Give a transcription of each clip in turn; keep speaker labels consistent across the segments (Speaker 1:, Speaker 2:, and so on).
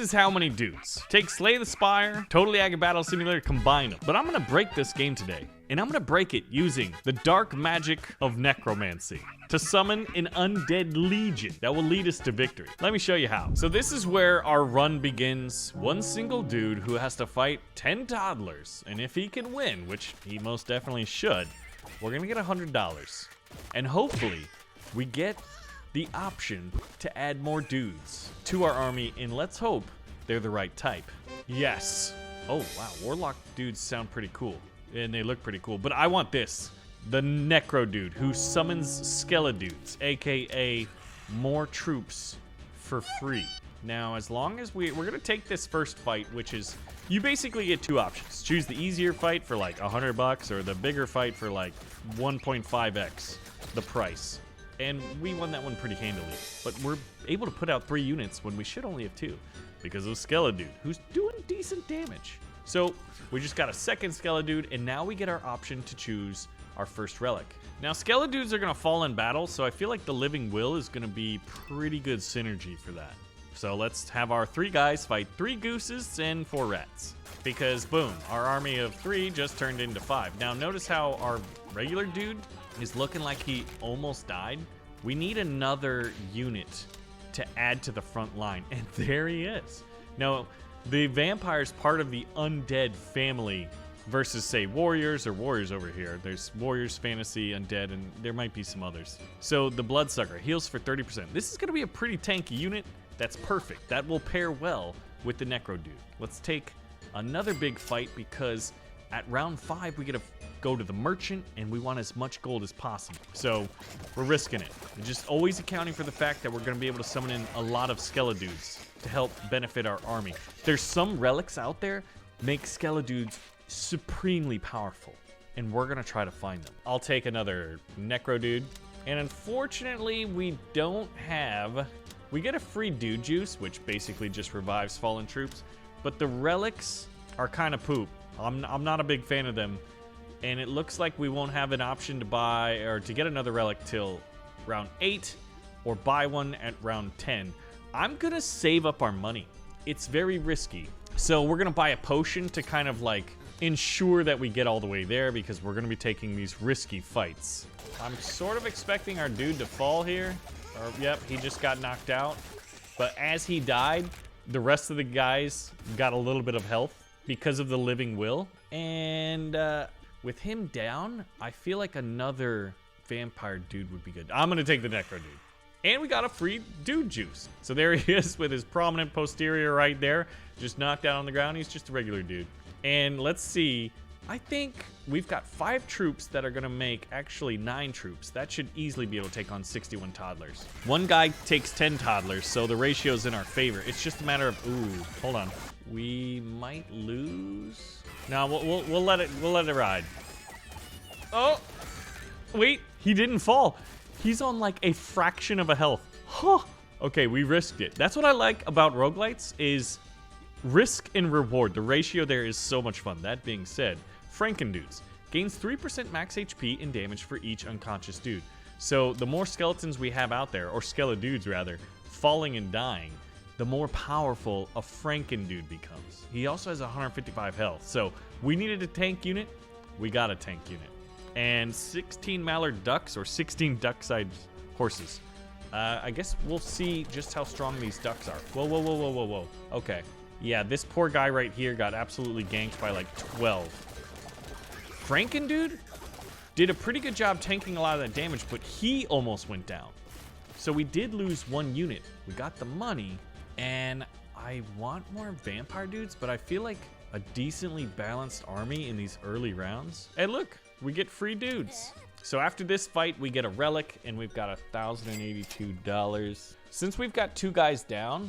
Speaker 1: is how many dudes. Take Slay the Spire, Totally Accurate Battle Simulator, combine them. But I'm gonna break this game today. And I'm gonna break it using the dark magic of necromancy to summon an undead legion that will lead us to victory. Let me show you how. So this is where our run begins. One single dude who has to fight 10 toddlers. And if he can win, which he most definitely should, we're gonna get $100. And hopefully we get the option to add more dudes to our army, and let's hope they're the right type. Yes. Oh wow, warlock dudes sound pretty cool. And they look pretty cool, but I want this. The Necro dude who summons Skeledudes, aka more troops for free. Now, as long as we're gonna take this first fight, which is, you basically get two options. Choose the easier fight for like $100 or the bigger fight for like 1.5x the price. And we won that one pretty handily. But we're able to put out 3 units when we should only have 2 because of Skeledude, who's doing decent damage. So we just got a second Skeledude, and now we get our option to choose our first relic. Now Skeledudes are gonna fall in battle, so I feel like the Living Will is gonna be pretty good synergy for that. So let's have our 3 guys fight 3 gooses and 4 rats. Because boom, our army of 3 just turned into 5. Now notice how our regular dude is looking like he almost died. We need another unit to add to the front line, and there he is. Now, the vampire's part of the undead family versus, say, warriors or warriors over here. There's warriors, fantasy, undead, and there might be some others. So the bloodsucker heals for 30%. This is going to be a pretty tanky unit. That's perfect. That will pair well with the necro dude. Let's take another big fight because at round 5 we get to go to the merchant and we want as much gold as possible. So we're risking it. We're just always accounting for the fact that we're going to be able to summon in a lot of Skeledudes to help benefit our army. There's some relics out there make Skeledudes supremely powerful, and we're gonna try to find them. I'll take another necro dude, and unfortunately we don't have, we get a free dude juice, which basically just revives fallen troops, but the relics are kind of poop. I'm not a big fan of them, and it looks like we won't have an option to buy or to get another relic till round 8 or buy one at round 10. I'm gonna save up our money. It's very risky. So we're gonna buy a potion to kind of like ensure that we get all the way there because we're gonna be taking these risky fights. I'm sort of expecting our dude to fall here. Yep, he just got knocked out. But as he died, the rest of the guys got a little bit of health because of the Living Will. And with him down, I feel like another vampire dude would be good. I'm gonna take the necro dude. And we got a free dude juice. So there he is with his prominent posterior right there. Just knocked out on the ground. He's just a regular dude. And let's see. I think we've got 5 troops that are going to make actually 9 troops. That should easily be able to take on 61 toddlers. One guy takes 10 toddlers, so the ratio's in our favor. It's just a matter of, ooh, hold on. We might lose. No, we'll let it ride. Oh, wait, he didn't fall. He's on like a fraction of a health. Huh. Okay, we risked it. That's what I like about roguelites is risk and reward. The ratio there is so much fun. That being said, Frankendudes gains 3% max HP and damage for each unconscious dude. So the more skeletons we have out there, or Skeledudes rather, falling and dying, the more powerful a Frankendude becomes. He also has 155 health. So we needed a tank unit. We got a tank unit. And 16 mallard ducks or 16 duck-sized horses. I guess we'll see just how strong these ducks are. Whoa, whoa, whoa, whoa, whoa, whoa. Okay. Yeah, this poor guy right here got absolutely ganked by like 12. Frankendude did a pretty good job tanking a lot of that damage, but he almost went down. So we did lose 1 unit. We got the money, and I want more vampire dudes, but I feel like a decently balanced army in these early rounds. Hey, look, we get free dudes. So after this fight, we get a relic, and we've got $1,082. Since we've got 2 guys down,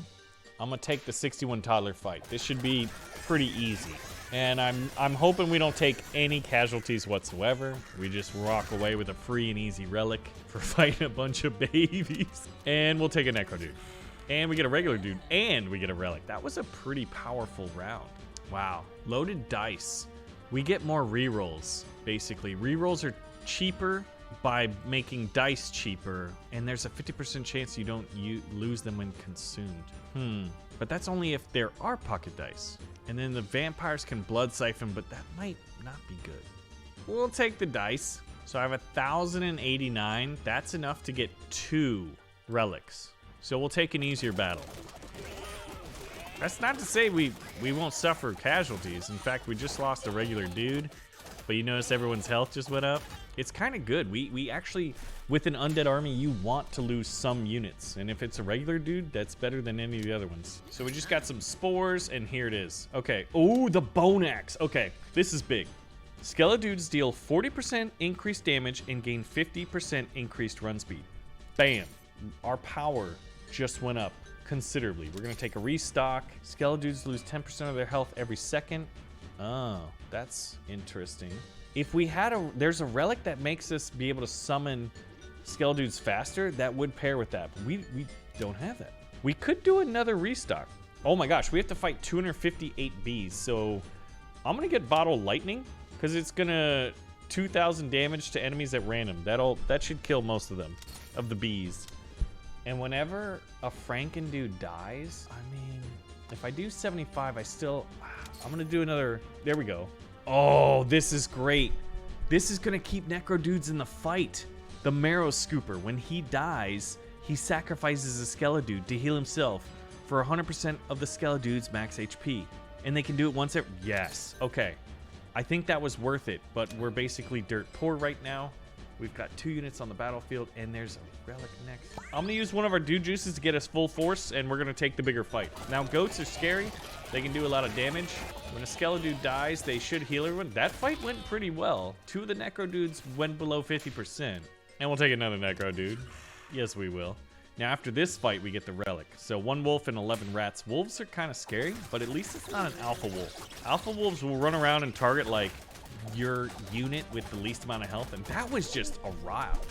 Speaker 1: I'm gonna take the 61 toddler fight. This should be pretty easy. And I'm hoping we don't take any casualties whatsoever. We just walk away with a free and easy relic for fighting a bunch of babies. And we'll take a necro dude. And we get a regular dude, and we get a relic. That was a pretty powerful round. Wow, loaded dice. We get more rerolls, basically. Rerolls are cheaper by making dice cheaper, and there's a 50% chance you don't lose them when consumed. But that's only if there are pocket dice. And then the vampires can blood siphon, but that might not be good. We'll take the dice. So I have 1,089. That's enough to get 2 relics. So we'll take an easier battle. That's not to say we won't suffer casualties. In fact, we just lost a regular dude, but you notice everyone's health just went up. It's kind of good. We actually, with an undead army, you want to lose some units. And if it's a regular dude, that's better than any of the other ones. So we just got some spores, and here it is. Okay. Oh, the bone axe. Okay, this is big. Skeledudes deal 40% increased damage and gain 50% increased run speed. Bam. Our power just went up considerably. We're going to take a restock. Skeledudes lose 10% of their health every second. Oh, that's interesting. If we had there's a relic that makes us be able to summon Skeledudes faster, that would pair with that. But we don't have that. We could do another restock. Oh my gosh, we have to fight 258 bees. So I'm going to get Bottle Lightning because it's going to 2,000 damage to enemies at random. That should kill most of them, of the bees. And whenever a Franken dude dies, I mean, if I do 75, I'm gonna do another, there we go. Oh, this is great. This is gonna keep Necro dudes in the fight. The Marrow Scooper, when he dies, he sacrifices a Skeledude to heal himself for 100% of the Skeledude's max HP. And they can do it once yes, okay. I think that was worth it, but we're basically dirt poor right now. We've got 2 units on the battlefield, and there's a relic next. I'm gonna use one of our dude juices to get us full force, and we're gonna take the bigger fight. Now, goats are scary. They can do a lot of damage. When a Skeledude dies, they should heal everyone. That fight went pretty well. 2 of the Necro dudes went below 50%. And we'll take another Necro dude. Yes, we will. Now, after this fight, we get the relic. So 1 wolf and 11 rats. Wolves are kind of scary, but at least it's not an alpha wolf. Alpha wolves will run around and target, like, your unit with the least amount of health, and that was just a rout.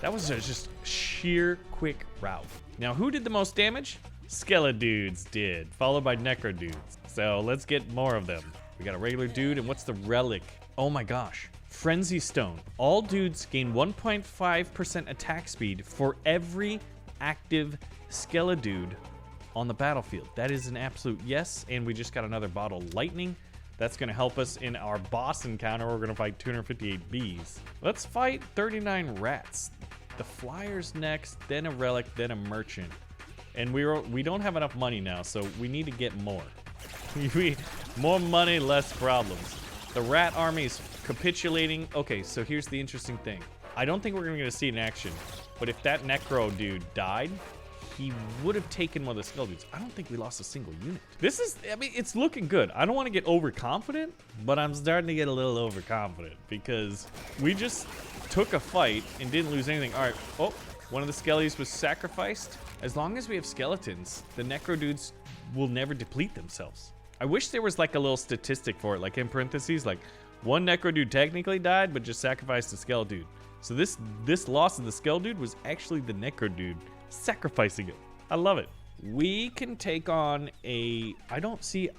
Speaker 1: That was just sheer quick rout. Now, who did the most damage? Skeledudes did, followed by Necro dudes. So let's get more of them. We got a regular dude, and what's the relic? Oh my gosh. Frenzy Stone. All dudes gain 1.5% attack speed for every active Skeledude on the battlefield. That is an absolute yes, and we just got another Bottle Lightning. That's going to help us in our boss encounter. We're going to fight 258 bees. Let's fight 39 rats. The flyer's next, then a relic, then a merchant. And we don't have enough money now, so we need to get more. More money, less problems. The rat army is capitulating. Okay, so here's the interesting thing. I don't think we're going to get to see it in action, but if that Necro dude died, he would have taken one of the Skeledudes. I don't think we lost a single unit. I mean, it's looking good. I don't want to get overconfident, but I'm starting to get a little overconfident because we just took a fight and didn't lose anything. All right, oh, one of the Skellies was sacrificed. As long as we have skeletons, the Necro dudes will never deplete themselves. I wish there was like a little statistic for it, like in parentheses, like 1 Necro dude technically died, but just sacrificed a Skeledude. So this loss of the Skeledude was actually the Necro dude sacrificing it. I love it. We can take on I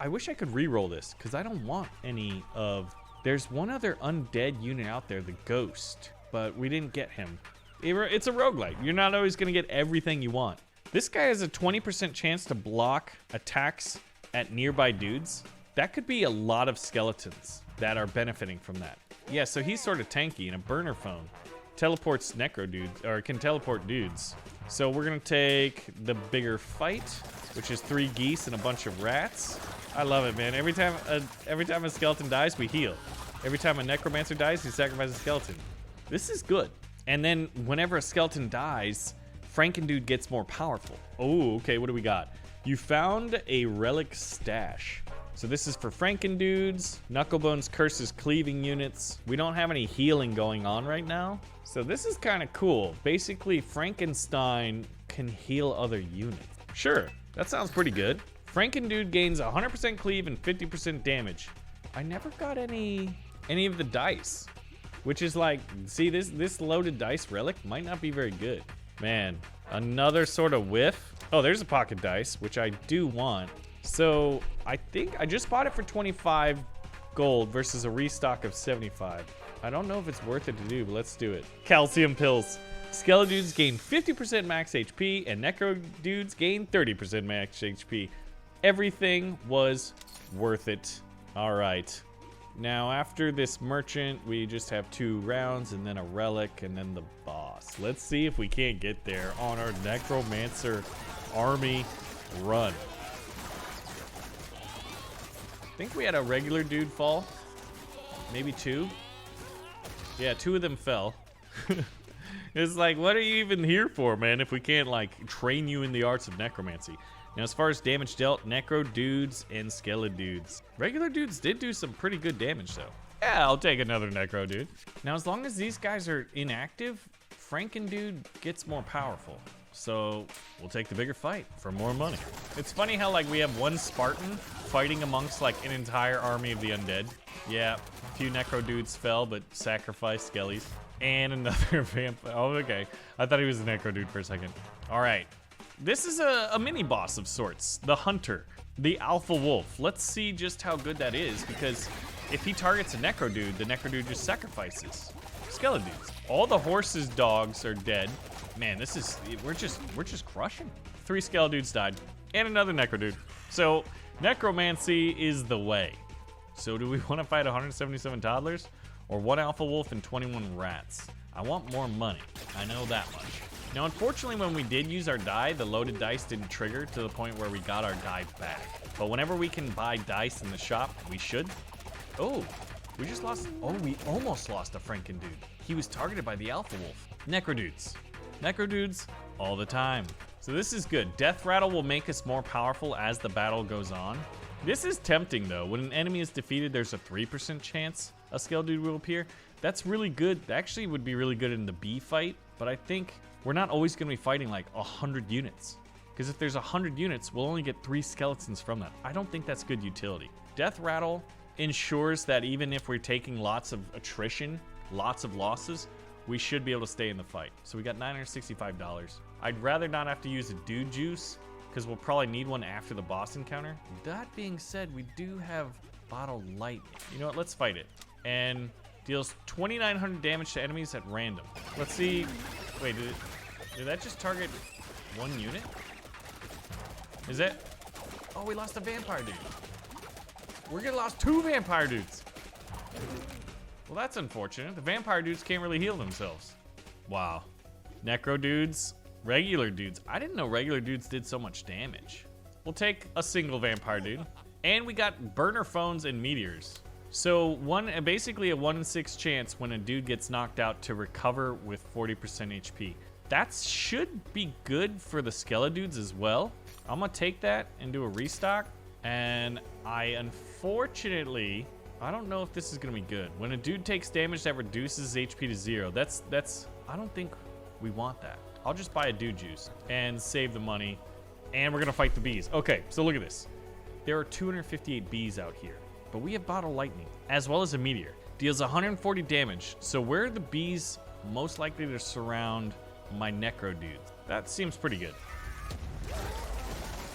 Speaker 1: wish I could re-roll this because I don't want any of, there's one other undead unit out there, the Ghost, but we didn't get him. It's a roguelite. You're not always going to get everything you want. This guy has a 20% chance to block attacks at nearby dudes. That could be a lot of skeletons that are benefiting from that. Yeah, so he's sort of tanky, and a burner phone teleports Necro dudes, or can teleport dudes. So we're gonna take the bigger fight, which is 3 geese and a bunch of rats. I love it, man. Every time a skeleton dies, we heal. Every time a necromancer dies, he sacrifices a skeleton. This is good. And then whenever a skeleton dies, Frankendude gets more powerful. Oh, okay, what do we got? You found a relic stash. So this is for Frankendudes. Knucklebone's curses cleaving units. We don't have any healing going on right now. So this is kind of cool. Basically, Frankenstein can heal other units. Sure, that sounds pretty good. Frankendude gains 100% cleave and 50% damage. I never got any of the dice, which is like, see, this loaded dice relic might not be very good. Man, another sort of whiff. Oh, there's a pocket dice, which I do want. So I think I just bought it for 25 gold versus a restock of 75. I don't know if it's worth it to do, but let's do it. Calcium pills. Skeledudes gain 50% max HP, and Necrodudes gain 30% max HP. Everything was worth it. All right. Now, after this merchant, we just have 2 rounds, and then a relic, and then the boss. Let's see if we can't get there on our Necromancer army run. I think we had a regular dude fall. Maybe 2. Yeah, 2 of them fell. It's like, what are you even here for, man, if we can't, like, train you in the arts of necromancy? Now, as far as damage dealt, Necro dudes and Skeledudes. Regular dudes did do some pretty good damage, though. Yeah, I'll take another Necro dude. Now, as long as these guys are inactive, Frankendude gets more powerful. So, we'll take the bigger fight for more money. It's funny how, like, we have 1 Spartan fighting amongst, like, an entire army of the undead. Yeah, a few Necro dudes fell, but sacrificed Skellies. And another vampire. Oh, okay. I thought he was a Necro dude for a second. All right. This is a mini boss of sorts. The Hunter. The Alpha Wolf. Let's see just how good that is, because if he targets a Necro dude, the Necro dude just sacrifices Skeledudes. All the horses' dogs are dead. Man, this is, we're just crushing. 3 Skeledudes died, and another Necro dude. So, necromancy is the way. So do we want to fight 177 toddlers? Or 1 alpha wolf and 21 rats? I want more money. I know that much. Now, unfortunately, when we did use our die, the loaded dice didn't trigger to the point where we got our die back. But whenever we can buy dice in the shop, we should. Oh, we just lost. Oh, we almost lost a Frankendude. He was targeted by the alpha wolf. Necrodudes. Necrodudes all the time. So this is good. Death Rattle will make us more powerful as the battle goes on. This is tempting, though. When an enemy is defeated, there's a 3% chance a Skeledude will appear. That's really good. Actually, would be really good in the B fight, but I think we're not always going to be fighting like 100 units. Because if there's 100 units, we'll only get 3 skeletons from that. I don't think that's good utility. Death Rattle ensures that even if we're taking lots of attrition, lots of losses, we should be able to stay in the fight. So we got $965. I'd rather not have to use a dude juice, because we'll probably need one after the boss encounter. That being said, we do have Bottle Lightning. You know what? Let's fight it. And deals 2,900 damage to enemies at random. Let's see. Wait, did that just target 1 unit? Is it? Oh, we lost a vampire dude. We're gonna lost 2 vampire dudes. Well, that's unfortunate. The vampire dudes can't really heal themselves. Wow. Necro dudes, regular dudes. I didn't know regular dudes did so much damage. We'll take a single vampire dude. And we got burner phones and meteors. So basically a 1 in 6 chance when a dude gets knocked out to recover with 40% HP. That should be good for the Skeledudes as well. I'm gonna take that and do a restock. And unfortunately, I don't know if this is gonna be good. When a dude takes damage that reduces HP to 0, I don't think we want that. I'll just buy a dude juice and save the money. And we're gonna fight the bees. Okay, so look at this. There are 258 bees out here, but we have Bottle Lightning, as well as a meteor. Deals 140 damage, so where are the bees most likely to surround my Necro dudes? That seems pretty good.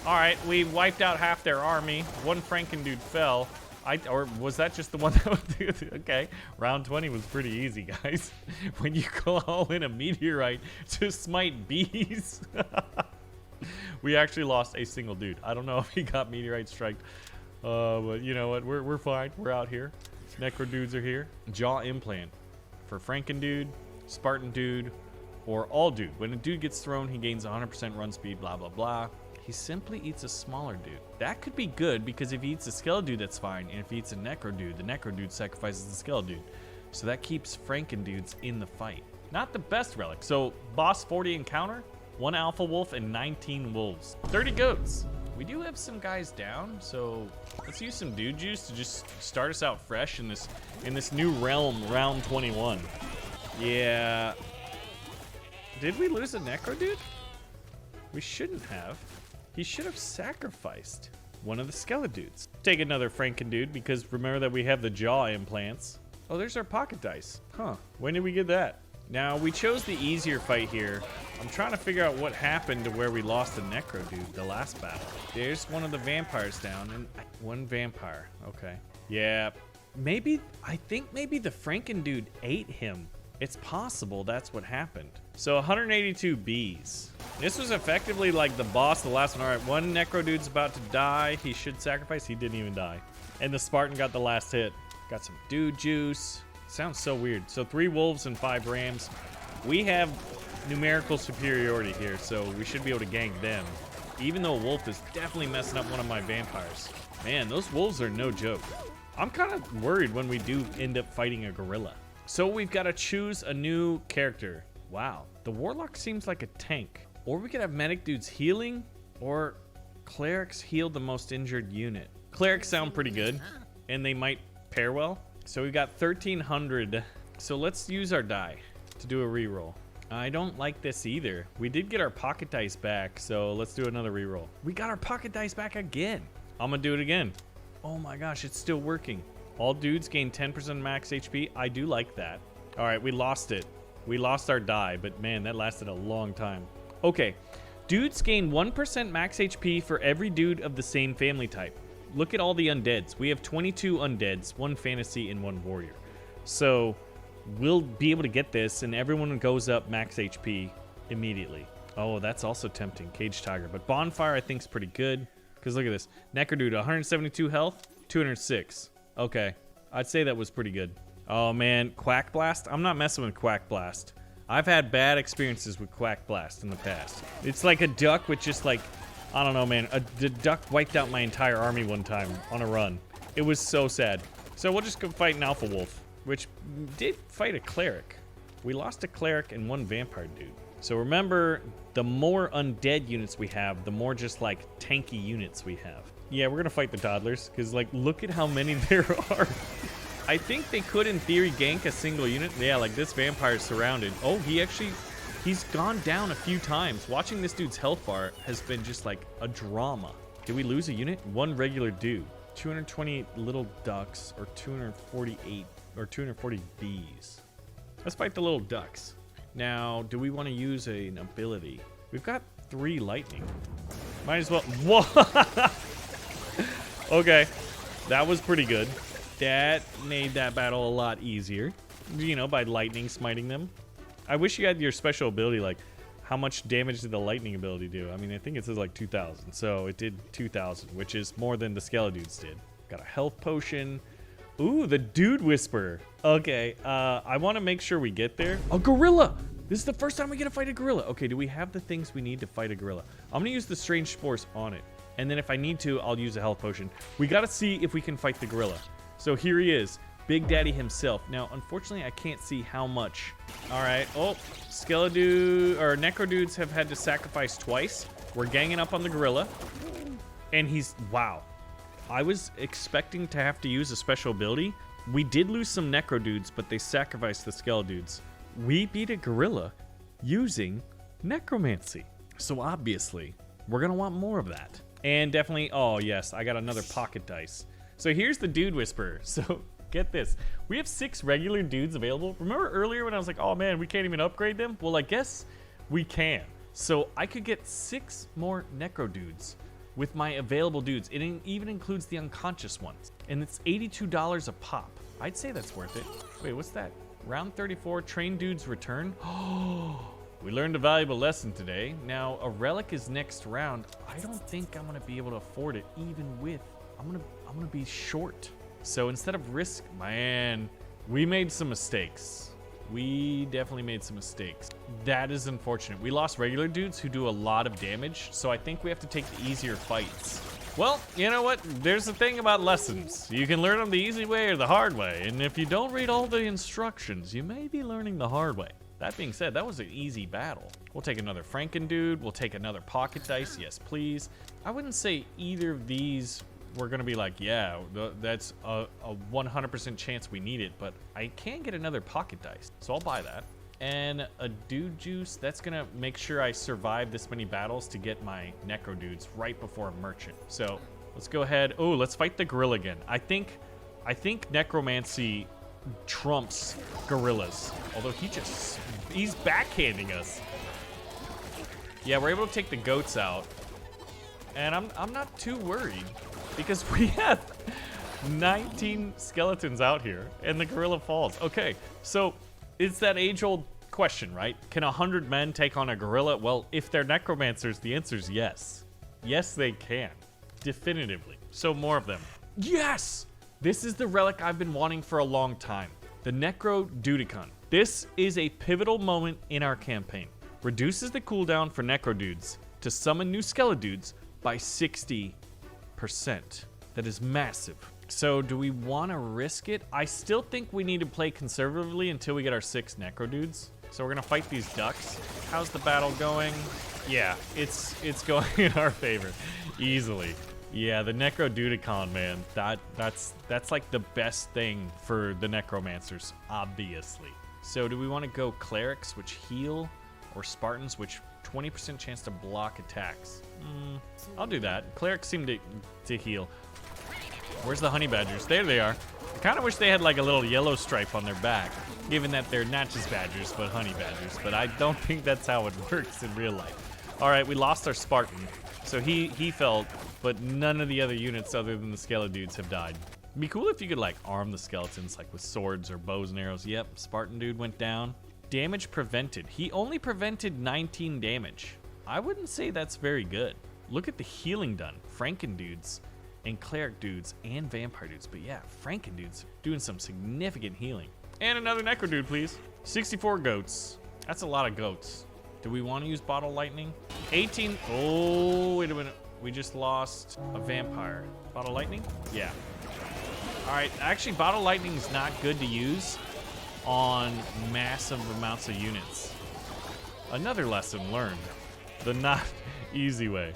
Speaker 1: All right, we wiped out half their army. 1 Frankendude fell. Or was that just the one that was, okay. Round 20 was pretty easy, guys. When you call in a meteorite to smite bees. We actually lost a single dude. I don't know if he got meteorite strike, but you know what? We're fine. We're out here. Necro dudes are here. Jaw implant for Frankendude, Spartan dude, or all dude. When a dude gets thrown, he gains 100% run speed. Blah blah blah. He simply eats a smaller dude. That could be good because if he eats a Skeledude, that's fine. And if he eats a Necro dude, the Necro dude sacrifices the Skeledude. So that keeps Frankendudes in the fight. Not the best relic. So boss 40 encounter. 1 alpha wolf and 19 wolves. 30 goats. We do have some guys down, so let's use some dude juice to just start us out fresh in this new realm, round 21. Yeah. Did we lose a Necro dude? We shouldn't have. He should have sacrificed one of the Skeledudes. Take another Frankendude because remember that we have the jaw implants. Oh, there's our pocket dice. Huh. When did we get that? Now, we chose the easier fight here. I'm trying to figure out what happened to where we lost the Necro dude the last battle. There's one of the vampires down, and 1 vampire. Okay. Yeah. I think maybe the Frankendude ate him. It's possible that's what happened. So 182 bees. This was effectively like the boss of the last one. All right, one necro dude's about to die. He should sacrifice. He didn't even die. And the Spartan got the last hit. Got some dude juice. Sounds so weird. So 3 wolves and 5 rams. We have numerical superiority here, so we should be able to gank them. Even though a wolf is definitely messing up one of my vampires. Man, those wolves are no joke. I'm kind of worried when we do end up fighting a gorilla. So we've got to choose a new character. Wow, the warlock seems like a tank. Or we could have medic dudes healing, or clerics heal the most injured unit. Clerics sound pretty good, and they might pair well. So we've got 1,300. So let's use our die to do a reroll. I don't like this either. We did get our pocket dice back, so let's do another reroll. We got our pocket dice back again. I'm gonna do it again. Oh my gosh, it's still working. All dudes gain 10% max HP. I do like that. All right, we lost it. We lost our die, but man, that lasted a long time. Okay, dudes gain 1% max HP for every dude of the same family type. Look at all the undeads. We have 22 undeads, 1 fantasy and 1 warrior. So we'll be able to get this, and everyone goes up max HP immediately. Oh, that's also tempting, Cage Tiger. But Bonfire I think is pretty good, because look at this. Necro dude, 172 health, 206. Okay, I'd say that was pretty good. Oh man, Quack Blast? I'm not messing with Quack Blast. I've had bad experiences with Quack Blast in the past. It's like a duck with just like, I don't know man, the duck wiped out my entire army one time on a run. It was so sad. So we'll just go fight an Alpha Wolf, which did fight a cleric. We lost a cleric and 1 vampire dude. So remember, the more undead units we have, the more just like tanky units we have. Yeah, we're gonna fight the toddlers, because like, look at how many there are. I think they could, in theory, gank a single unit. Yeah, like this vampire's surrounded. Oh, he's gone down a few times. Watching this dude's health bar has been just like a drama. Did we lose a unit? 1 regular dude. 228 little ducks, or 248, or 240 bees. Let's fight the little ducks. Now, do we want to use an ability? We've got 3 lightning. Might as well. Whoa! Okay, that was pretty good. That made that battle a lot easier, you know, by lightning smiting them. I wish you had your special ability, like, how much damage did the lightning ability do? I mean, I think it says like 2,000, so it did 2,000, which is more than the Skeledudes did. Got a health potion. Ooh, the Dude Whisperer. Okay, I want to make sure we get there. A gorilla! This is the first time we get to fight a gorilla. Okay, do we have the things we need to fight a gorilla? I'm gonna use the strange spores on it. And then if I need to, I'll use a health potion. We gotta see if we can fight the gorilla. So here he is, Big Daddy himself. Now, unfortunately, I can't see how much. All right, oh, Skeledude, or Necro dudes have had to sacrifice twice. We're ganging up on the gorilla. And he's, wow. I was expecting to have to use a special ability. We did lose some Necro dudes, but they sacrificed the Skeledudes. We beat a gorilla using necromancy. So obviously, we're gonna want more of that. And definitely, oh yes, I got another pocket dice. So here's the Dude Whisperer. So get this, we have 6 regular dudes available. Remember earlier when I was like, oh man, we can't even upgrade them? Well, I guess we can. So I could get 6 more Necro dudes with my available dudes. It even includes the unconscious ones. And it's $82 a pop. I'd say that's worth it. Wait, what's that? Round 34, train dudes return. Oh, we learned a valuable lesson today. Now, a relic is next round. I don't think I'm gonna be able to afford it, even with, I'm gonna be short. So instead of risk, man, we made some mistakes. We definitely made some mistakes. That is unfortunate. We lost regular dudes who do a lot of damage, so I think we have to take the easier fights. Well, you know what? There's the thing about lessons. You can learn them the easy way or the hard way, and if you don't read all the instructions, you may be learning the hard way. That being said, that was an easy battle. We'll take another Franken dude. We'll take another pocket dice. Yes, please. I wouldn't say either of these we're gonna be like, yeah, that's a 100% chance we need it, but I can get another pocket dice, so I'll buy that. And a dude juice, that's gonna make sure I survive this many battles to get my Necro dudes right before a merchant. So let's go ahead. Oh, let's fight the gorilla again. I think necromancy trumps gorillas, although he's backhanding us. Yeah, we're able to take the goats out, and I'm not too worried, because we have 19 skeletons out here, and the gorilla falls. Okay, so it's that age-old question, right? Can 100 men take on a gorilla? Well, if they're necromancers, the answer is yes. Yes, they can. Definitively. So more of them. Yes! This is the relic I've been wanting for a long time. The necrodicon. This is a pivotal moment in our campaign. Reduces the cooldown for necrodudes to summon new skeledudes by 60%. That is massive. So do we want to risk it? I still think we need to play conservatively until we get our 6 necrodudes. So we're gonna fight these ducks. How's the battle going? Yeah, it's going in our favor, easily. Yeah, the necrodicon, man. That's like the best thing for the necromancers, obviously. So do we want to go clerics, which heal, or Spartans, which 20% chance to block attacks? I'll do that. Clerics seem to heal. Where's the honey badgers? There they are. I kind of wish they had like a little yellow stripe on their back, given that they're not just badgers, but honey badgers. But I don't think that's how it works in real life. All right, we lost our Spartan. So he fell, but none of the other units other than the skeledudes have died. It'd be cool if you could like arm the skeletons like with swords or bows and arrows. Yep, Spartan dude went down. Damage prevented. He only prevented 19 damage. I wouldn't say that's very good. Look at the healing done. Franken dudes and cleric dudes and vampire dudes. But yeah, Franken dudes doing some significant healing. And another necro dude, please. 64 goats. That's a lot of goats. Do we want to use bottle lightning? 18. Oh, wait a minute. We just lost a vampire. Bottle lightning? Yeah. All right. Actually, bottle lightning is not good to use on massive amounts of units. Another lesson learned. The not easy way.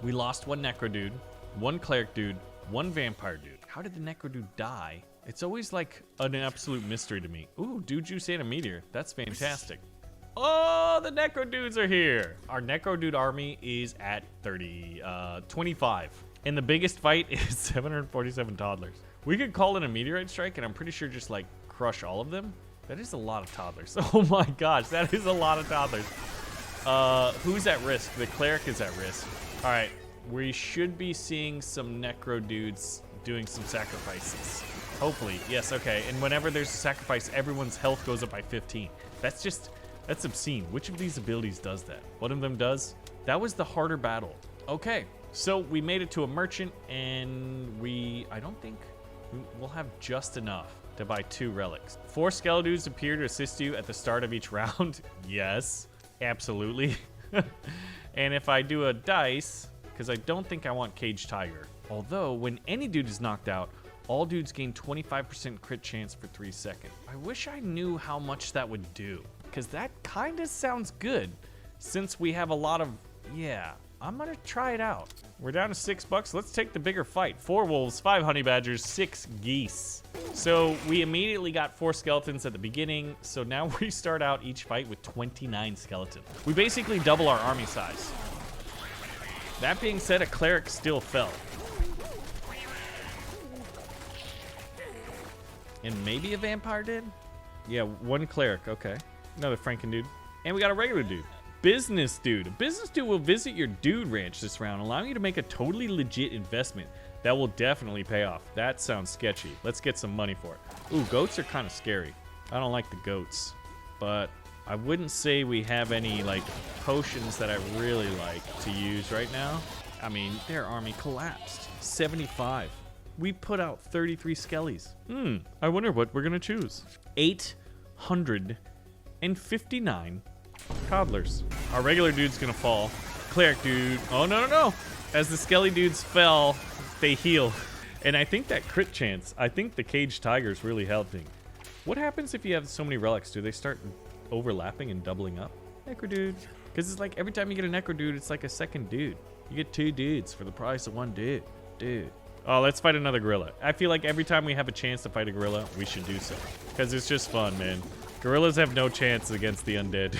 Speaker 1: We lost one necro dude, one cleric dude, one vampire dude. How did the necro dude die? It's always like an absolute mystery to me. Ooh, dude juice and a meteor. That's fantastic. Oh, the necro dudes are here. Our necro dude army is at 25. And the biggest fight is 747 toddlers. We could call in a meteorite strike and I'm pretty sure just like crush all of them. That is a lot of toddlers. Oh my gosh, that is a lot of toddlers. Who's at risk? The cleric is at risk. All right, we should be seeing some necro dudes doing some sacrifices. Hopefully, yes, okay. And whenever there's a sacrifice, everyone's health goes up by 15. That's obscene. Which of these abilities does that? One of them does? That was the harder battle. Okay, so we made it to a merchant and I don't think we'll have just enough to buy 2 relics. 4 skeledudes appear to assist you at the start of each round. Yes, absolutely. And if I do a dice, because I don't think I want Cage Tiger. Although, when any dude is knocked out, all dudes gain 25% crit chance for 3 seconds. I wish I knew how much that would do, because that kind of sounds good, since we have a lot of, yeah, I'm gonna try it out. We're down to $6. Let's take the bigger fight. 4 wolves, 5 honey badgers, 6 geese. So we immediately got 4 skeletons at the beginning. So now we start out each fight with 29 skeletons. We basically double our army size. That being said, a cleric still fell. And maybe a vampire did? Yeah, 1 cleric, okay. Another Franken dude. And we got a regular dude. Business dude. A business dude will visit your dude ranch this round, allowing you to make a totally legit investment that will definitely pay off. That sounds sketchy. Let's get some money for it. Ooh, goats are kind of scary. I don't like the goats, but I wouldn't say we have any like potions that I really like to use right now. I mean, their army collapsed. 75. We put out 33 skellies. I wonder what we're gonna choose. 859 toddlers. Our regular dude's gonna fall. Cleric dude, oh no. As the skelly dudes fell, they heal. And I think that crit chance, I think the Cage Tiger's really helping. What happens if you have so many relics? Do they start overlapping and doubling up? Necro dude. Because it's like every time you get a necro dude, it's like a second dude. You get 2 dudes for the price of 1 dude. Oh, let's fight another gorilla. I feel like every time we have a chance to fight a gorilla, we should do so. Because it's just fun, man. Gorillas have no chance against the undead.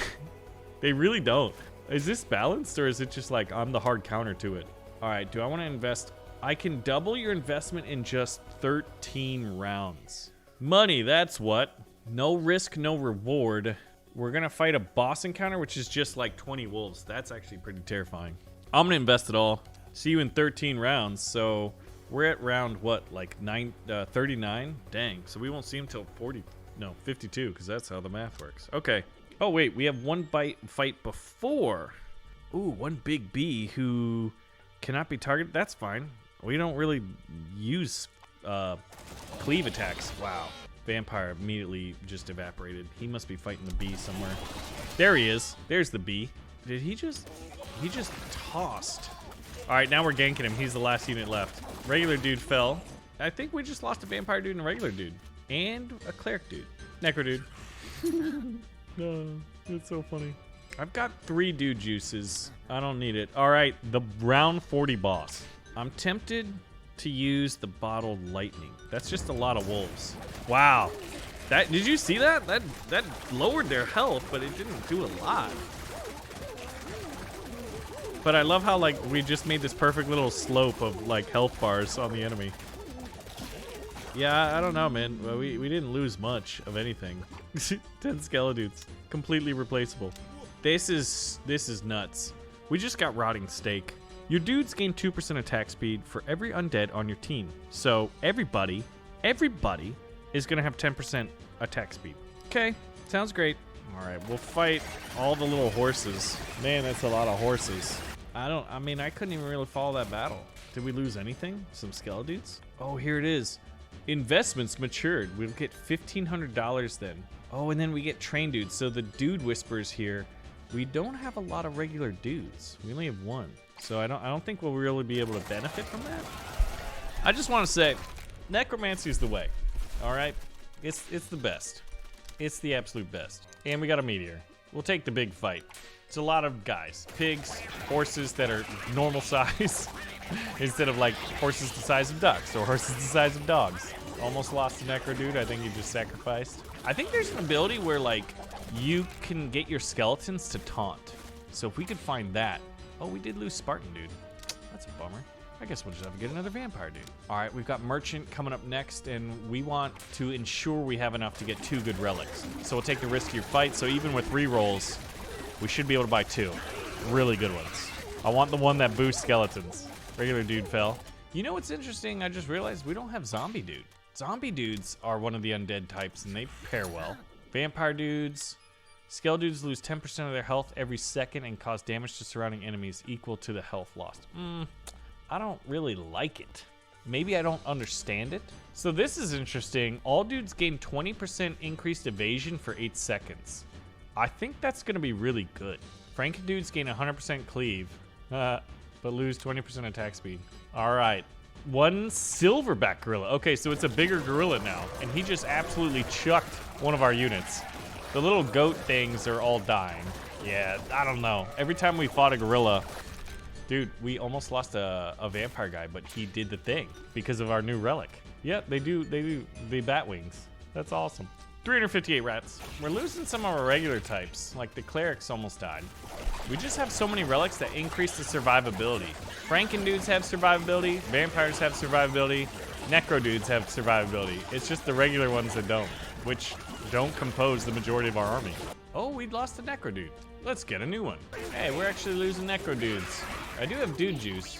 Speaker 1: They really don't. Is this balanced, or is it just like I'm the hard counter to it? All right, do I want to invest? I can double your investment in just 13 rounds. Money, that's what. No risk, no reward. We're going to fight a boss encounter, which is just like 20 wolves. That's actually pretty terrifying. I'm going to invest it all. See you in 13 rounds. So we're at round, what, like 39? Dang, so we won't see him till No, 52, because that's how the math works. Okay. Oh, wait, we have one fight before. Ooh, one big B who cannot be targeted. That's fine. We don't really use cleave attacks. Wow. Vampire immediately just evaporated. He must be fighting the B somewhere. There he is. There's the B. Did he just tossed. All right, now we're ganking him. He's the last unit left. Regular dude fell. I think we just lost a vampire dude and a regular dude. And a cleric dude. Necro dude. No, it's so funny. I've got 3 dude juices. I don't need it. All right, the round 40 boss. I'm tempted to use the bottled lightning. That's just a lot of wolves. Wow. Did you see that? That lowered their health, but it didn't do a lot. But I love how like we just made this perfect little slope of like health bars on the enemy. Yeah, I don't know, man. Well, we didn't lose much of anything. 10 Skeledudes, completely replaceable. This is nuts. We just got rotting steak. Your dudes gain 2% attack speed for every undead on your team. So everybody is gonna have 10% attack speed. Okay, sounds great. All right, we'll fight all the little horses. Man, that's a lot of horses. I mean, I couldn't even really follow that battle. Did we lose anything? Some Skeledudes? Oh, here it is. Investments matured. We'll get $1,500 then. Oh, and then we get train dudes. So the dude whispers here. We don't have a lot of regular dudes. We only have 1. So I don't think we'll really be able to benefit from that. I just want to say, necromancy is the way. All right, it's the best. It's the absolute best. And we got a meteor. We'll take the big fight. It's a lot of guys, pigs, horses that are normal size, instead of like horses the size of ducks or horses the size of dogs. Almost lost a necro dude. I think he just sacrificed. I think there's an ability where like you can get your skeletons to taunt. So if we could find that. Oh, we did lose Spartan dude. That's a bummer. I guess we'll just have to get another vampire dude. All right, we've got merchant coming up next, and we want to ensure we have enough to get 2 good relics. So we'll take the riskier fight. So even with rerolls, we should be able to buy 2 really good ones. I want the one that boosts skeletons. Regular dude fell. You know what's interesting? I just realized we don't have zombie dude. Zombie dudes are one of the undead types, and they pair well. Vampire dudes. Skele dudes lose 10% of their health every second and cause damage to surrounding enemies equal to the health lost. I don't really like it. Maybe I don't understand it. So this is interesting. All dudes gain 20% increased evasion for 8 seconds. I think that's gonna be really good. Franken dudes gain 100% cleave, but lose 20% attack speed. All right, 1 silverback gorilla. Okay, so it's a bigger gorilla now, and he just absolutely chucked one of our units. The little goat things are all dying. Yeah, I don't know. Every time we fought a gorilla, dude, we almost lost a vampire guy, but he did the thing because of our new relic. Yeah, they do the bat wings. That's awesome. 358 rats. We're losing some of our regular types, like the clerics almost died. We just have so many relics that increase the survivability. Franken dudes have survivability, vampires have survivability, necro dudes have survivability. It's just the regular ones that don't, which don't compose the majority of our army. Oh, we lost a necro dude. Let's get a new one. Hey, we're actually losing necro dudes. I do have dude juice.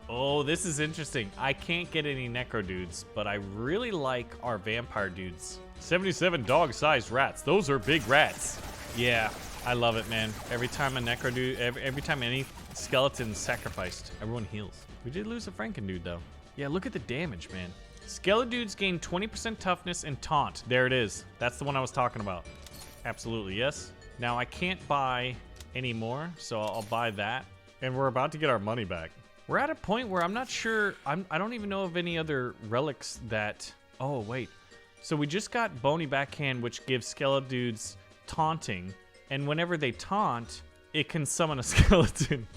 Speaker 1: Oh, this is interesting. I can't get any necro dudes, but I really like our vampire dudes. 77 dog-sized rats. Those are big rats. Yeah, I love it, man. Every time a necro dude, every time any skeleton's sacrificed, everyone heals. We did lose a Franken dude, though. Yeah, look at the damage, man. Skeledudes gain 20% toughness and taunt. There it is. That's the one I was talking about. Absolutely, yes. Now, I can't buy any more, so I'll buy that. And we're about to get our money back. We're at a point where I'm not sure. I don't even know of any other relics that... Oh, wait. So we just got Bony Backhand, which gives Skeledudes taunting. And whenever they taunt, it can summon a skeleton.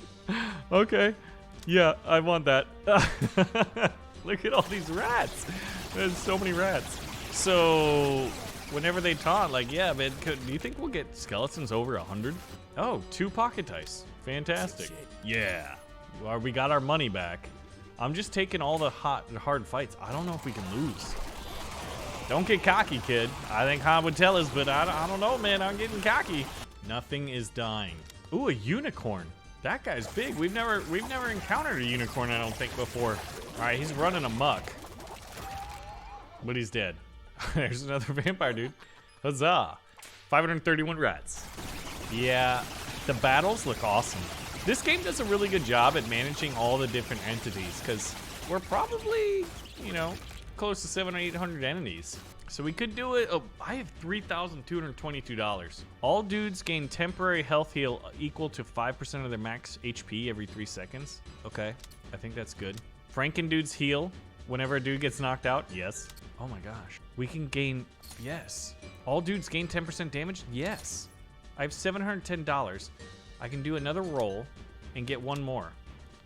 Speaker 1: Okay. Yeah, I want that. Look at all these rats. There's so many rats. So whenever they taunt, like, yeah, man, do you think we'll get skeletons over 100? Oh, 2 pocket dice. Fantastic. Yeah. We got our money back. I'm just taking all the hard fights. I don't know if we can lose. Don't get cocky, kid. I think Han would tell us, but I don't know, man. I'm getting cocky. Nothing is dying. Ooh, a unicorn. That guy's big. We've never encountered a unicorn, I don't think, before. All right, he's running amok. But he's dead. There's another vampire dude. Huzzah. 531 rats. Yeah, the battles look awesome. This game does a really good job at managing all the different entities because we're probably, you know, close to 700 or 800 entities. So we could do it. Oh, I have $3,222. All dudes gain temporary health heal equal to 5% of their max HP every 3 seconds. Okay, I think that's good. Franken dudes heal whenever a dude gets knocked out. Yes. Oh my gosh. We can gain, yes. All dudes gain 10% damage. Yes. I have $710. I can do another roll and get one more.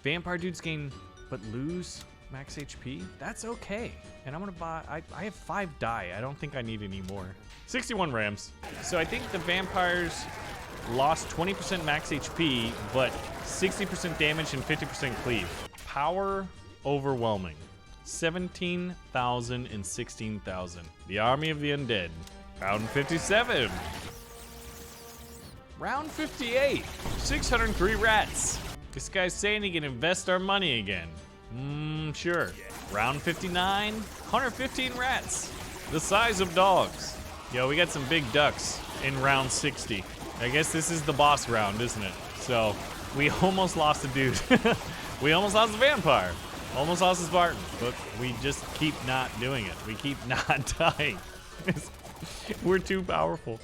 Speaker 1: Vampire dudes gain, but lose max HP. That's okay. And I'm gonna buy, I have 5 die. I don't think I need any more. 61 rams. So I think the vampires lost 20% max HP, but 60% damage and 50% cleave. Power overwhelming. 17,000 and 16,000. The army of the undead. Round 57. Round 58. 603 rats. This guy's saying he can invest our money again. Sure. Round 59. 115 rats. The size of dogs. Yo, we got some big ducks in round 60. I guess this is the boss round, isn't it? So, we almost lost a dude. We almost lost a vampire. Almost lost a Spartan, but we just keep not doing it. We keep not dying. We're too powerful.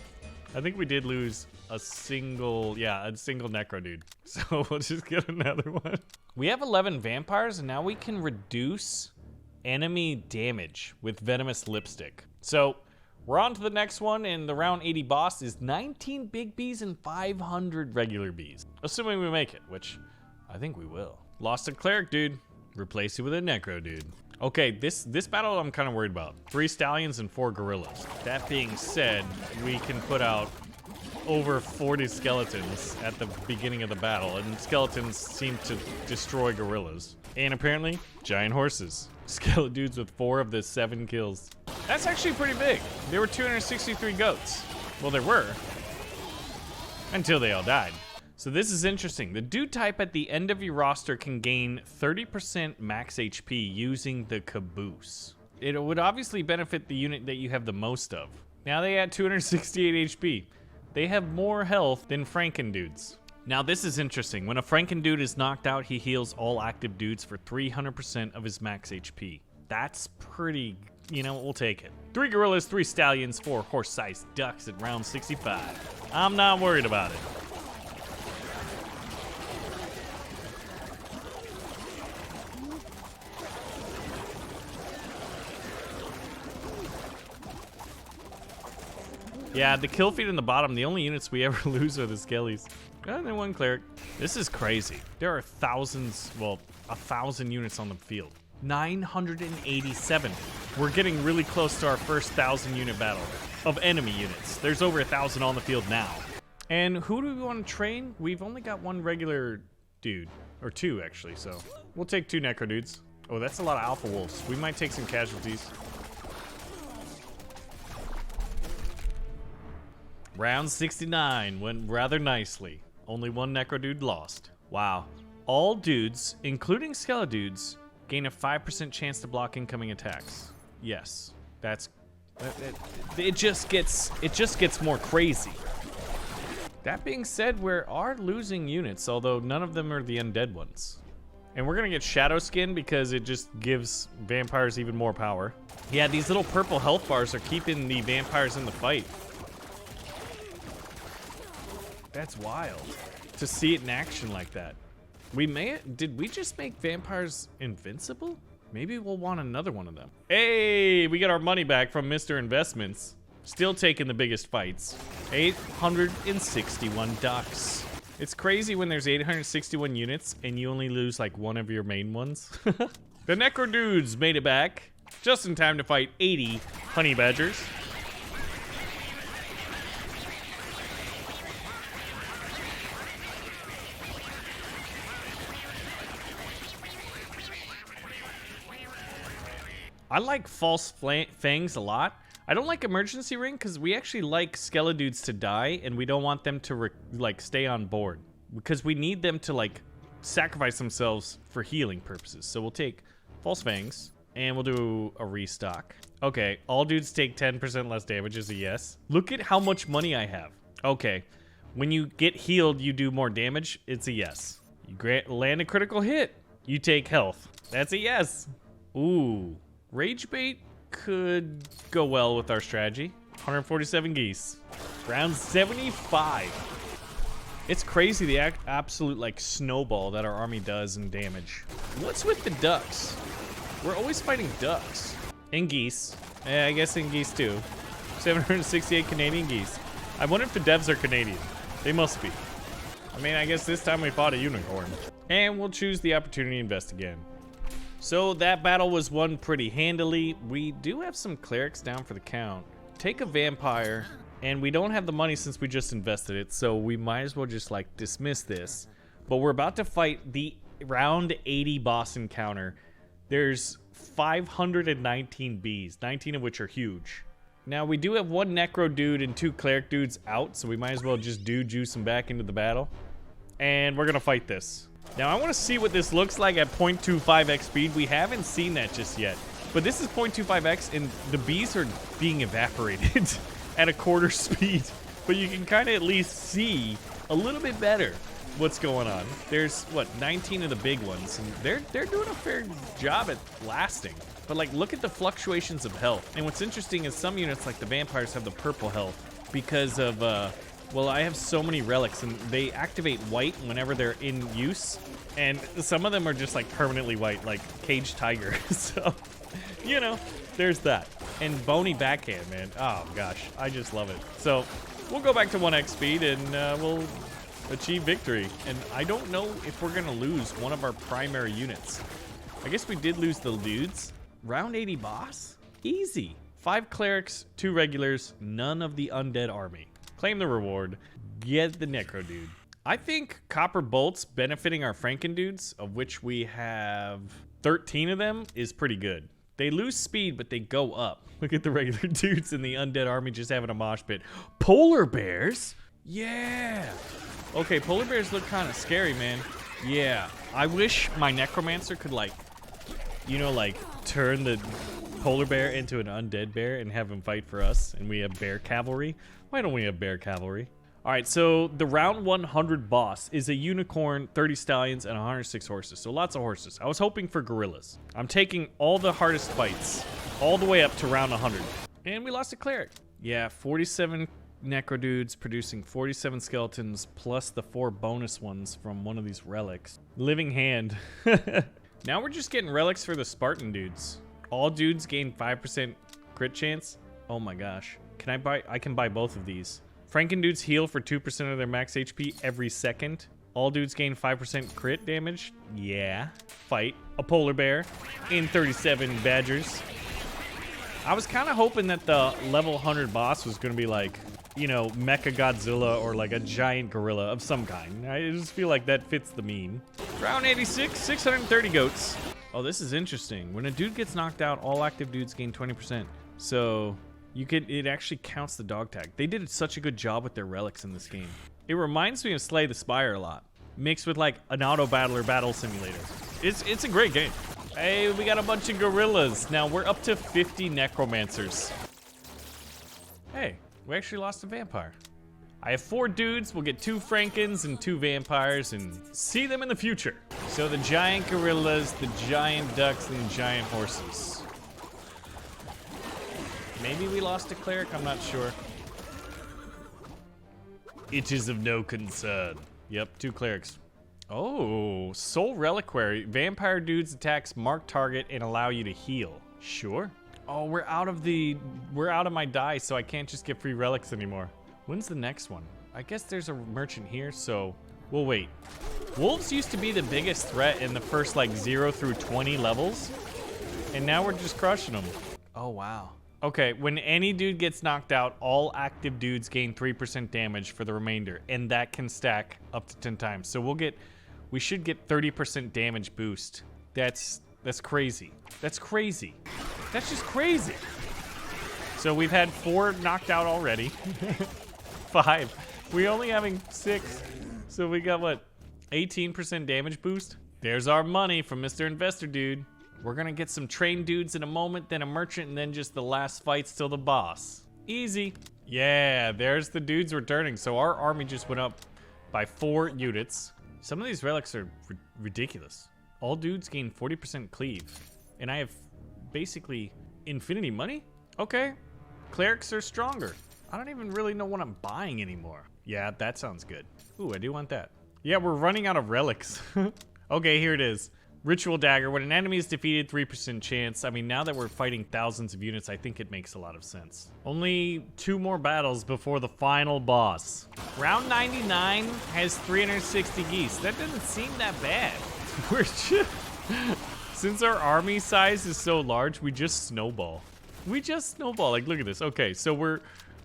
Speaker 1: I think we did lose a single necro dude. So we'll just get another one. We have 11 vampires, and now we can reduce enemy damage with venomous lipstick. So we're on to the next one, and the round 80 boss is 19 big bees and 500 regular bees. Assuming we make it, which I think we will. Lost a cleric dude. Replace it with a necro dude. Okay, this battle I'm kind of worried about. 3 stallions and 4 gorillas. That being said, we can put out over 40 skeletons at the beginning of the battle, and skeletons seem to destroy gorillas. And apparently, giant horses. Skeleton dudes with 4 of the 7 kills. That's actually pretty big. There were 263 goats. Well, there were. Until they all died. So this is interesting. The dude type at the end of your roster can gain 30% max HP using the caboose. It would obviously benefit the unit that you have the most of. Now they had 268 HP. They have more health than Franken dudes. Now this is interesting. When a Franken dude is knocked out, he heals all active dudes for 300% of his max HP. That's pretty, you know, we'll take it. 3 gorillas, 3 stallions, 4 horse-sized ducks at round 65. I'm not worried about it. Yeah, the kill feed in the bottom, the only units we ever lose are the skellies. And then 1 cleric. This is crazy. There are thousands, well, 1,000 units on the field. 987. We're getting really close to our first 1,000 unit battle of enemy units. There's over 1,000 on the field now. And who do we want to train? We've only got 1 regular dude, or 2 actually, so we'll take 2 necro dudes. Oh, that's a lot of alpha wolves. We might take some casualties. Round 69 went rather nicely. Only 1 necro dude lost. Wow. All dudes, including skeleton dudes, gain a 5% chance to block incoming attacks. Yes, it just gets more crazy. That being said, we are losing units, although none of them are the undead ones. And we're gonna get shadow skin because it just gives vampires even more power. Yeah, these little purple health bars are keeping the vampires in the fight. That's wild to see it in action like that. Did we just make vampires invincible? Maybe we'll want another one of them. Hey, we got our money back from Mr. Investments. Still taking the biggest fights. 861 ducks. It's crazy when there's 861 units and you only lose like 1 of your main ones. The necro dudes made it back just in time to fight 80 honey badgers. I like false fangs a lot. I don't like emergency ring because we actually like skeledudes to die and we don't want them to like stay on board because we need them to like sacrifice themselves for healing purposes. So we'll take false fangs And we'll do a restock. Okay, all dudes take 10% less damage is a yes. Look at how much money I have. Okay, when you get healed, you do more damage. It's a yes. You land a critical hit. You take health. That's a yes. Ooh, Rage Bait could go well with our strategy. 147 geese. Round 75. It's crazy the absolute like snowball that our army does in damage. What's with the ducks? We're always fighting ducks. And geese. I guess in geese too. 768 Canadian geese. I wonder if the devs are Canadian. They must be. I mean, I guess this time we fought a unicorn. And we'll choose the opportunity to invest again. So that battle was won pretty handily. We do have some clerics down for the count. Take a vampire. And we don't have the money since we just invested it, so we might as well just like dismiss this. But we're about to fight the round 80 boss encounter. There's 519 bees, 19 of which are huge. Now we do have one necro dude and 2 cleric dudes out, so we might as well just juice them back into the battle. And we're gonna fight this. Now I wanna see what this looks like at 0.25x speed. We haven't seen that just yet. But this is 0.25x and the bees are being evaporated. At a quarter speed, but you can kind of at least see a little bit better what's going on. There's what 19 of the big ones, and they're doing a fair job at lasting. But like, look at the fluctuations of health. And what's interesting is some units, like the vampires, have the purple health because of well, I have so many relics, and they activate white whenever they're in use, and some of them are just like permanently white, like Caged Tiger. So, you know, there's that. And bony backhand, man. Oh gosh, I just love it. So we'll go back to 1x speed and we'll achieve victory. And I don't know if we're gonna lose one of our primary units. I guess we did lose the dudes. Round 80 boss? Easy. 5 clerics, 2 regulars, none of the undead army. Claim the reward, get the necro dude. I think copper bolts benefiting our Franken dudes, of which we have 13 of them, is pretty good. They lose speed, but they go up. Look at the regular dudes in the undead army just having a mosh pit. Polar bears? Yeah. Okay, polar bears look kind of scary, man. Yeah. I wish my necromancer could, like, you know, like, turn the polar bear into an undead bear and have him fight for us, and we have bear cavalry. Why don't we have bear cavalry? All right, so the round 100 boss is a unicorn, 30 stallions, and 106 horses. So lots of horses. I was hoping for gorillas. I'm taking all the hardest fights all the way up to round 100. And we lost a cleric. Yeah, 47 necro dudes producing 47 skeletons plus the 4 bonus ones from one of these relics. Living hand. Now we're just getting relics for the Spartan dudes. All dudes gain 5% crit chance. Oh my gosh. I can buy both of these. Franken dudes heal for 2% of their max HP every second. All dudes gain 5% crit damage. Yeah. Fight a polar bear in 37 badgers. I was kind of hoping that the level 100 boss was going to be like, you know, Mecha Godzilla or like a giant gorilla of some kind. I just feel like that fits the meme. Round 86, 630 goats. Oh, this is interesting. When a dude gets knocked out, all active dudes gain 20%. So it actually counts the dog tag. They did such a good job with their relics in this game. It reminds me of Slay the Spire a lot, mixed with like an auto battler battle simulator. It's a great game. Hey, we got a bunch of gorillas. Now we're up to 50 necromancers. Hey, we actually lost a vampire. I have 4 dudes. We'll get 2 Frankens and 2 vampires and see them in the future. So the giant gorillas, the giant ducks, and the giant horses. Maybe we lost a cleric, I'm not sure. It is of no concern. Yep, 2 clerics. Oh, Soul Reliquary. Vampire dudes attacks mark target and allow you to heal. Sure. Oh, we're out of my die, so I can't just get free relics anymore. When's the next one? I guess there's a merchant here, so we'll wait. Wolves used to be the biggest threat in the first like 0 through 20 levels, and now we're just crushing them. Oh, wow. Okay, when any dude gets knocked out, all active dudes gain 3% damage for the remainder, and that can stack up to 10 times. So we should get 30% damage boost. That's crazy. That's crazy. That's just crazy. So we've had 4 knocked out already. 5. We only having 6. So we got what? 18% damage boost? There's our money from Mr. Investor Dude. We're gonna get some train dudes in a moment, then a merchant, and then just the last fights till the boss. Easy. Yeah, there's the dudes returning. So our army just went up by 4 units. Some of these relics are ridiculous. All dudes gain 40% cleave. And I have basically infinity money? Okay. Clerics are stronger. I don't even really know what I'm buying anymore. Yeah, that sounds good. Ooh, I do want that. Yeah, we're running out of relics. Okay, here it is. Ritual Dagger. When an enemy is defeated, 3% chance. I mean, now that we're fighting thousands of units, I think it makes a lot of sense. Only 2 more battles before the final boss. Round 99 has 360 geese. That doesn't seem that bad. We're just... Since our army size is so large, we just snowball. We just snowball. Like, look at this. Okay, so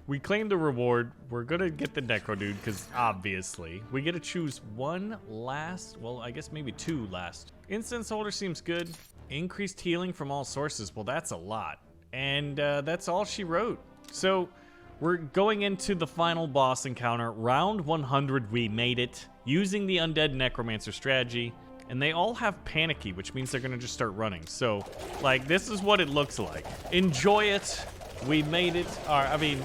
Speaker 1: we claim the reward. We're gonna get the Necro Dude, because obviously. We get to choose 1 last, well, I guess maybe 2 last. Incense holder seems good. Increased healing from all sources. Well, that's a lot. And that's all she wrote. So we're going into the final boss encounter. Round 100, we made it. Using the Undead Necromancer strategy. And they all have panicky, which means they're gonna just start running. So, like, this is what it looks like. Enjoy it. We made it. I mean,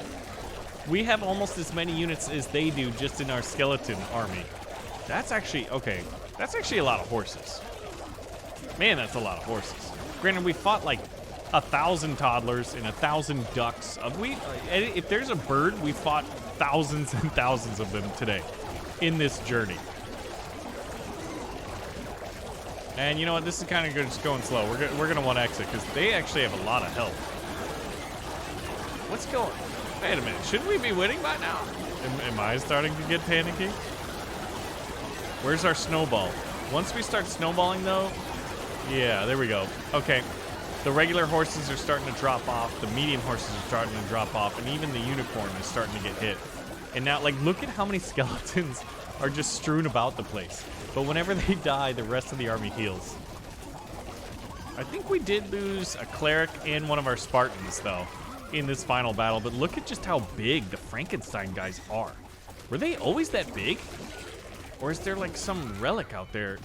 Speaker 1: we have almost as many units as they do just in our skeleton army. That's actually, okay, that's actually a lot of horses. Man, that's a lot of horses. Granted, we fought like 1,000 toddlers and 1,000 ducks. If there's a bird, we fought thousands and thousands of them today in this journey. And you know what? This is kind of good, just going slow. We're gonna want to exit because they actually have a lot of health. What's going? Wait a minute. Shouldn't we be winning by now? Am I starting to get panicky? Where's our snowball? Once we start snowballing, though, yeah, there we go. Okay, the regular horses are starting to drop off. The medium horses are starting to drop off, and even the unicorn is starting to get hit. And now, like, look at how many skeletons are just strewn about the place. But whenever they die, the rest of the army heals. I think we did lose a cleric and one of our Spartans, though, in this final battle. But look at just how big the Frankenstein guys are. Were they always that big? Or is there, like, some relic out there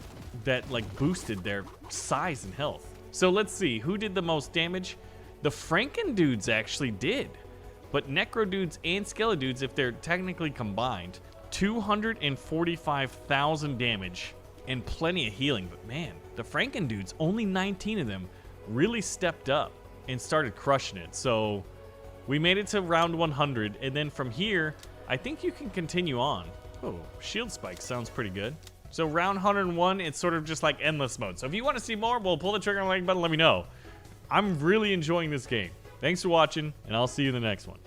Speaker 1: that, like, boosted their size and health? So let's see. Who did the most damage? The Franken dudes actually did. But Necro dudes and Skele dudes, if they're technically combined, 245,000 damage and plenty of healing. But man, the Franken dudes, only 19 of them really stepped up and started crushing it. So we made it to round 100, and then from here, I think you can continue on. Oh, shield spike sounds pretty good. So round 101, it's sort of just like endless mode. So if you want to see more, well, pull the trigger on the like button, let me know. I'm really enjoying this game. Thanks for watching, and I'll see you in the next one.